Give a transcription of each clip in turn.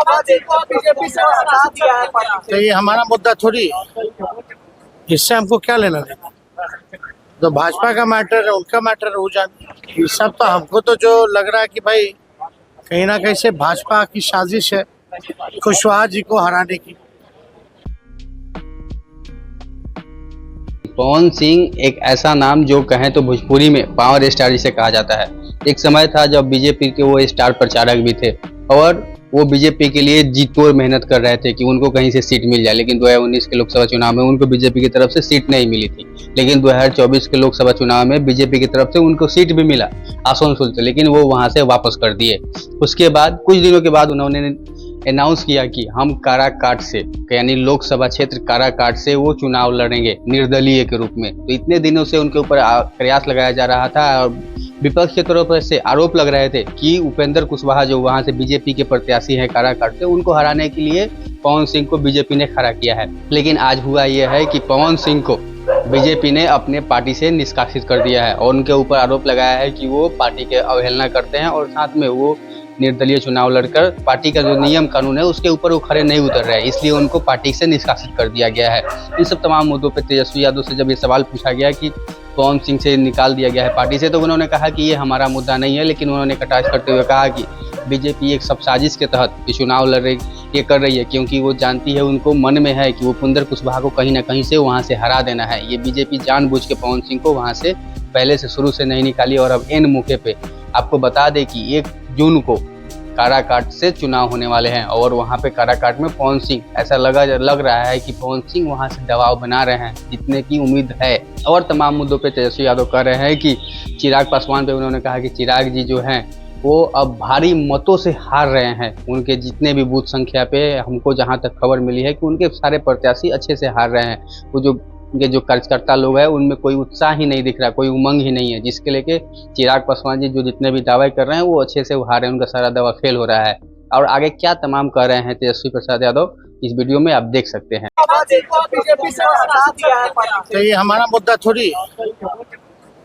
BJP से साथ दिया है तो ये हमारा मुद्दा थोड़ी है, इससे हमको क्या लेना देना। तो भाजपा का मैटर है, उनका मैटर है, हो जाए। ये सब तो हमको तो जो लग रहा है कि भाई कहीं ना कहीं से भाजपा की साजिश है कुशवाहा जी को हराने की। पवन सिंह एक ऐसा नाम जो कहें तो भोजपुरी में पावर स्टार जिसे कहा जाता है। एक समय था जब बीजेपी के वो स्टार प्रचारक भी थे और वो बीजेपी के लिए जी तोड़ मेहनत कर रहे थे कि उनको कहीं से सीट मिल जाए। लेकिन 2019 के लोकसभा चुनाव में उनको बीजेपी की तरफ से सीट नहीं मिली थी। लेकिन 2024 के लोकसभा चुनाव में बीजेपी की तरफ से उनको सीट भी मिला आसनसोल से, लेकिन वो वहां से वापस कर दिए। उसके बाद कुछ दिनों के बाद उन्होंने अनाउंस किया कि हम काराकाट से, यानी लोकसभा क्षेत्र काराकाट से वो चुनाव लड़ेंगे निर्दलीय के रूप में। तो इतने दिनों से उनके ऊपर प्रयास लगाया जा रहा था और विपक्ष की तरफ से आरोप लग रहे थे कि उपेंद्र कुशवाहा जो वहां से बीजेपी के प्रत्याशी हैं काराकाट से, उनको हराने के लिए पवन सिंह को बीजेपी ने खड़ा किया है। लेकिन आज हुआ यह है कि पवन सिंह को बीजेपी ने अपने पार्टी से निष्कासित कर दिया है और उनके ऊपर आरोप लगाया है कि वो पार्टी के अवहेलना करते हैं और साथ में वो निर्दलीय चुनाव लड़कर पार्टी का जो नियम कानून है उसके ऊपर वो खड़े नहीं उतर रहे हैं, इसलिए उनको पार्टी से निष्कासित कर दिया गया है। इन सब तमाम मुद्दों पर तेजस्वी यादव से जब ये सवाल पूछा गया कि पवन सिंह से निकाल दिया गया है पार्टी से, तो उन्होंने कहा कि ये हमारा मुद्दा नहीं है। लेकिन उन्होंने कटाक्ष करते हुए कहा कि बीजेपी एक सब साजिश के तहत ये चुनाव लड़ रही ये कर रही है, क्योंकि वो जानती है, उनको मन में है कि वो उपेंद्र कुशवाहा को कहीं ना कहीं से वहाँ से हरा देना है। ये बीजेपी जानबूझ के पवन सिंह को वहाँ से पहले से शुरू से नहीं निकाली और अब एन मौके पे आपको बता दें कि 1 जून को काराकाट से चुनाव होने वाले हैं और वहाँ पे काराकाट में पवन सिंह, ऐसा लग रहा है कि पवन सिंह वहाँ से दबाव बना रहे हैं जितने की उम्मीद है। और तमाम मुद्दों पे तेजस्वी यादव कह रहे हैं कि चिराग पासवान पे उन्होंने कहा कि चिराग जी जो हैं वो अब भारी मतों से हार रहे हैं। उनके जितने भी बूथ संख्या पे हमको जहाँ तक खबर मिली है कि उनके सारे प्रत्याशी अच्छे से हार रहे हैं। वो जो उनके जो कार्यकर्ता लोग हैं उनमें कोई उत्साह ही नहीं दिख रहा, कोई उमंग ही नहीं है, जिसके लेके चिराग पासवान जी जो जितने भी दावे कर रहे हैं वो अच्छे से हार रहे हैं, उनका सारा दावा फेल हो रहा है। और आगे क्या तमाम कह रहे हैं तेजस्वी प्रसाद यादव इस वीडियो में आप देख सकते हैं। बीजेपी से साथ दिया है तो ये हमारा मुद्दा थोड़ी है,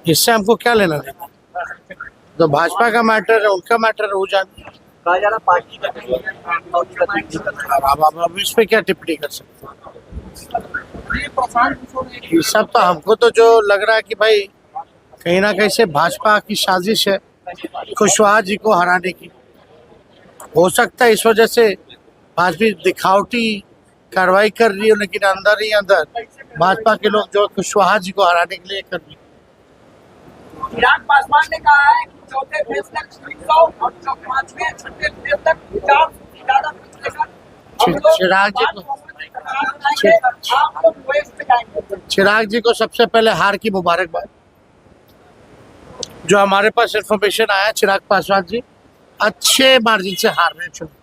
इससे हमको क्या लेना देना। तो भाजपा का मैटर है, उनका मैटर है, हो जाए। कहा जा रहा पार्टी अब इस पे क्या टिप्पणी कर सकते हैं। ये सब तो हमको तो जो लग रहा है कि भाई कहीं ना कहीं से भाजपा की साजिश है कुशवाहा जी को हराने की। हो सकता है इस वजह से भाजपा दिखावटी कार्रवाई कर रही है, लेकिन अंदर ही अंदर भाजपा के लोग जो कुशवाहा जी को हराने के लिए कर रही है। चिराग पासवान ने कहा है कि चौथे फेज तक 300 और 5वें 6ठे फेज तक 400 से ज्यादा चिराग जी को सबसे पहले हार की मुबारकबाद। जो हमारे पास इंफॉर्मेशन आया, चिराग पासवान जी अच्छे मार्जिन से हार रहे चुनाव।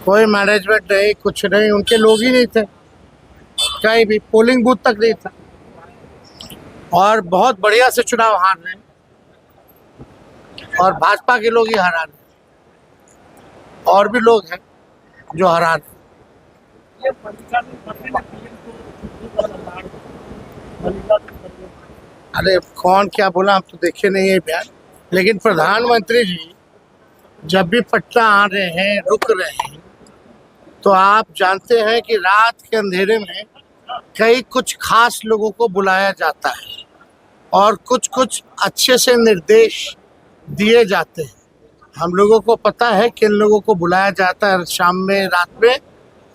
कोई मैनेजमेंट नहीं, कुछ नहीं, उनके लोग ही नहीं थे, कहीं भी पोलिंग बूथ तक नहीं था और बहुत बढ़िया से चुनाव हार रहे हैं और भाजपा के लोग ही हरा रहे हैं और भी लोग हैं जो हरा रहे हैं। अरे कौन क्या बोला हम तो देखे नहीं है बयान, लेकिन प्रधानमंत्री जी जब भी पटना आ रहे हैं, रुक रहे हैं, तो आप जानते हैं कि रात के अंधेरे में कई कुछ खास लोगों को बुलाया जाता है और कुछ कुछ अच्छे से निर्देश दिए जाते हैं। हम लोगों को पता है किन लोगों को बुलाया जाता है शाम में, रात में,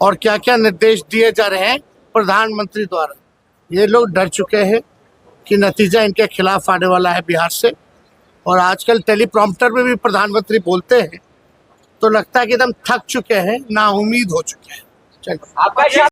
और क्या क्या निर्देश दिए जा रहे हैं प्रधानमंत्री द्वारा। ये लोग डर चुके हैं कि नतीजा इनके खिलाफ आने वाला है बिहार से। और आजकल टेलीप्रॉम्प्टर में भी प्रधानमंत्री बोलते हैं तो लगता है कि एकदम थक चुके हैं, नाउम्मीद हो चुके हैं। चलिए।